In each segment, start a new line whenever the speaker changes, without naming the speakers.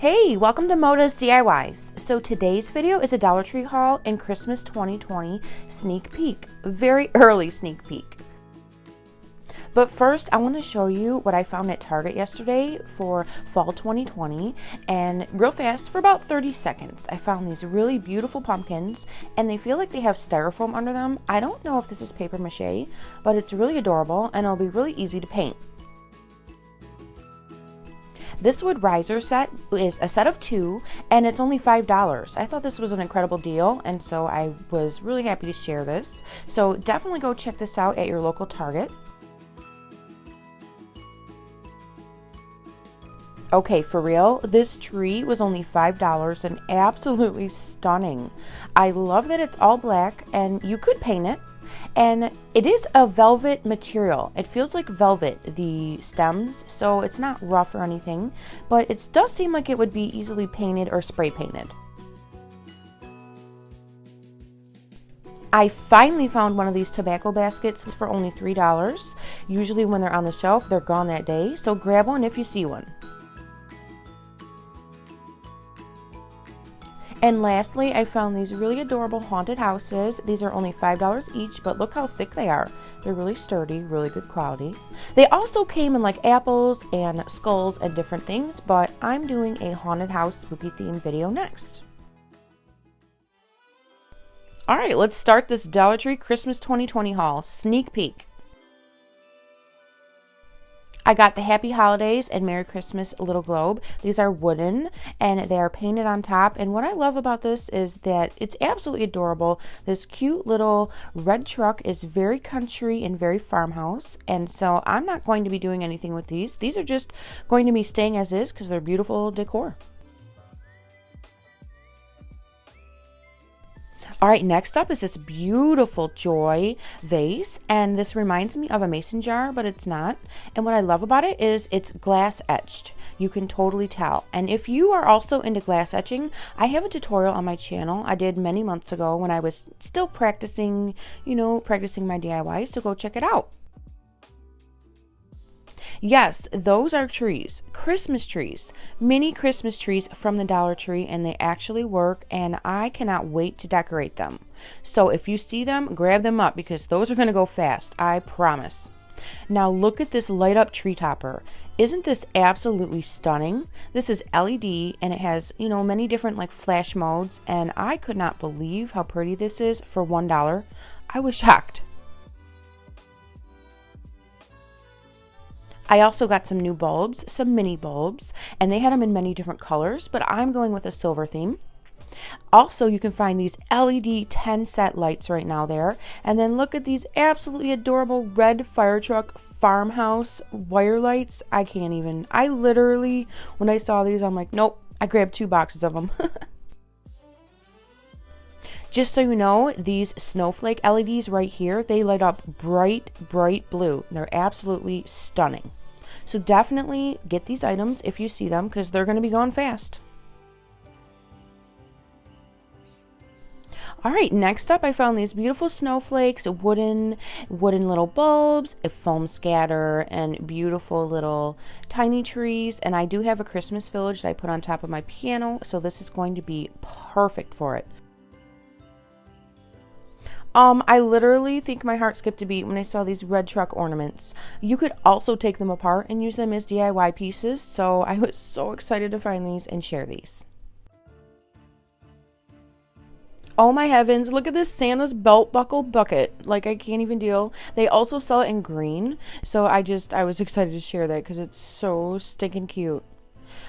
Hey, welcome to Moda's DIYs. So today's video is a Dollar Tree haul and Christmas 2020 sneak peek, very early sneak peek. But first, I want to show you what I found at Target yesterday for fall 2020, and real fast, for about 30 seconds, I found these really beautiful pumpkins, and they feel like they have styrofoam under them. I don't know if this is paper mache, but it's really adorable, and it'll be really easy to paint. This wood riser set is a set of 2, and it's only $5. I thought this was an incredible deal, and so I was really happy to share this. So definitely go check this out at your local Target. Okay, for real, this tree was only $5 and absolutely stunning. I love that it's all black, and you could paint it. And it is a velvet material. It feels like velvet, the stems, so it's not rough or anything, but it does seem like it would be easily painted or spray painted. I finally found one of these tobacco baskets for only $3. Usually when they're on the shelf, they're gone that day, so grab one if you see one. And lastly, I found these really adorable haunted houses. These are only $5 each, but look how thick they are. They're really sturdy, really good quality. They also came in like apples and skulls and different things, but I'm doing a haunted house spooky themed video next. All right, let's start this Dollar Tree Christmas 2020 haul. Sneak peek. I got the Happy Holidays and Merry Christmas little globe. These are wooden and they are painted on top. And what I love about this is that it's absolutely adorable. This cute little red truck is very country and very farmhouse. And so I'm not going to be doing anything with these. These are just going to be staying as is because they're beautiful decor. All right, next up is this beautiful joy vase, and this reminds me of a mason jar, but it's not. And what I love about it is it's glass etched. You can totally tell. And if you are also into glass etching, I have a tutorial on my channel I did many months ago when I was still practicing, practicing my DIYs, so go check it out. Yes, those are trees, Christmas trees, mini Christmas trees from the Dollar Tree, and they actually work, and I cannot wait to decorate them. So if you see them, grab them up because those are going to go fast, I promise. Now look at this light up tree topper. Isn't this absolutely stunning? This is LED and it has, many different like flash modes, and I could not believe how pretty this is for $1. I was shocked. I also got some new bulbs, some mini bulbs, and they had them in many different colors, but I'm going with a silver theme. Also, you can find these LED 10 set lights right now there. And then look at these absolutely adorable red fire truck farmhouse wire lights. I literally, when I saw these, I'm like, nope, I grabbed 2 boxes of them. Just so you know, these snowflake LEDs right here, they light up bright, bright blue. They're absolutely stunning. So definitely get these items if you see them because they're going to be gone fast. All right, next up I found these beautiful snowflakes, wooden little bulbs, a foam scatter, and beautiful little tiny trees. And I do have a Christmas village that I put on top of my piano, so this is going to be perfect for it. I literally think my heart skipped a beat when I saw these red truck ornaments. You could also take them apart and use them as DIY pieces, so I was so excited to find these and share these. Oh my heavens, look at this Santa's belt buckle bucket. Like, I can't even deal. They also sell it in green, so I was excited to share that because it's so stinking cute.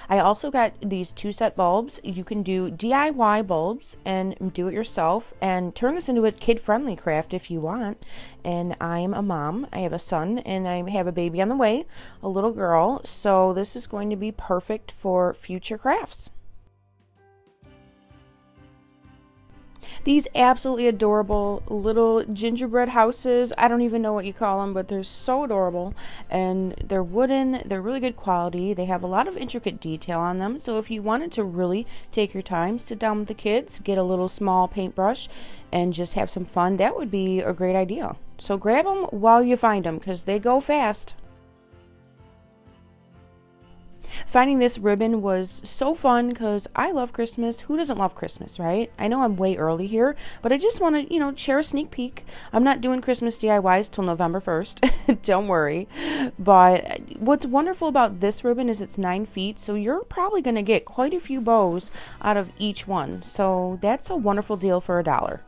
I also got these 2 set bulbs. You can do DIY bulbs and do it yourself and turn this into a kid-friendly craft if you want. And I'm a mom. I have a son and I have a baby on the way, a little girl. So this is going to be perfect for future crafts. These absolutely adorable little gingerbread houses. I don't even know what you call them, but they're so adorable. And they're wooden. They're really good quality. They have a lot of intricate detail on them. So if you wanted to really take your time, sit down with the kids, get a little small paintbrush, and just have some fun, that would be a great idea. So grab them while you find them because they go fast. Finding this ribbon was so fun because I love Christmas. Who doesn't love Christmas, right? I know I'm way early here, but I just want to, share a sneak peek. I'm not doing Christmas DIYs till November 1st. Don't worry. But what's wonderful about this ribbon is it's 9 feet, so you're probably going to get quite a few bows out of each one. So that's a wonderful deal for $1.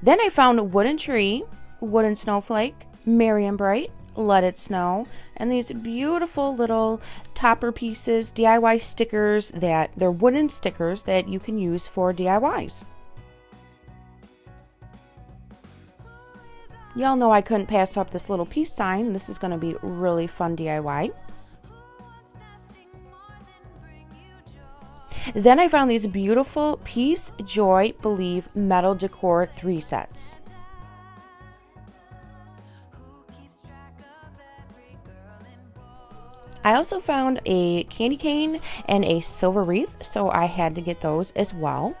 Then I found a wooden tree, wooden snowflake, Merry and Bright, Let It Snow, and these beautiful little topper pieces, DIY stickers they're wooden stickers that you can use for DIYs. Y'all know I couldn't pass up this little peace sign. This is going to be really fun DIY. Then I found these beautiful Peace, Joy, Believe metal decor 3 sets. I also found a candy cane and a silver wreath, so I had to get those as well.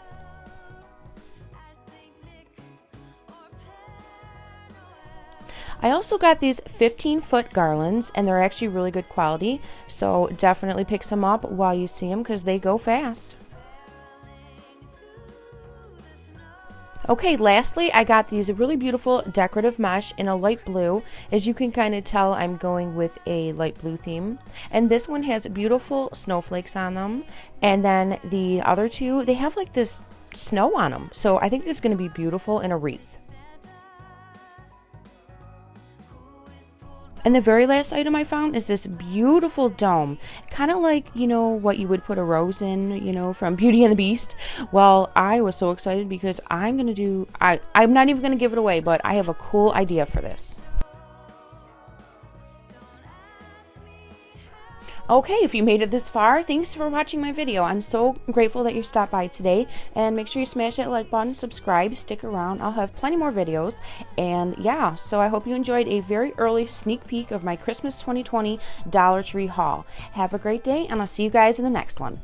I also got these 15-foot garlands, and they're actually really good quality, so definitely pick some up while you see them because they go fast. Okay, lastly, I got these really beautiful decorative mesh in a light blue. As you can kind of tell, I'm going with a light blue theme. And this one has beautiful snowflakes on them. And then the other two, they have like this snow on them. So I think this is going to be beautiful in a wreath. And the very last item I found is this beautiful dome, kind of like, what you would put a rose in, from Beauty and the Beast. Well, I was so excited because I'm not even going to give it away, but I have a cool idea for this. Okay, if you made it this far, thanks for watching my video. I'm so grateful that you stopped by today, and make sure you smash that like button, subscribe, stick around. I'll have plenty more videos, and yeah, so I hope you enjoyed a very early sneak peek of my Christmas 2020 Dollar Tree haul. Have a great day, and I'll see you guys in the next one.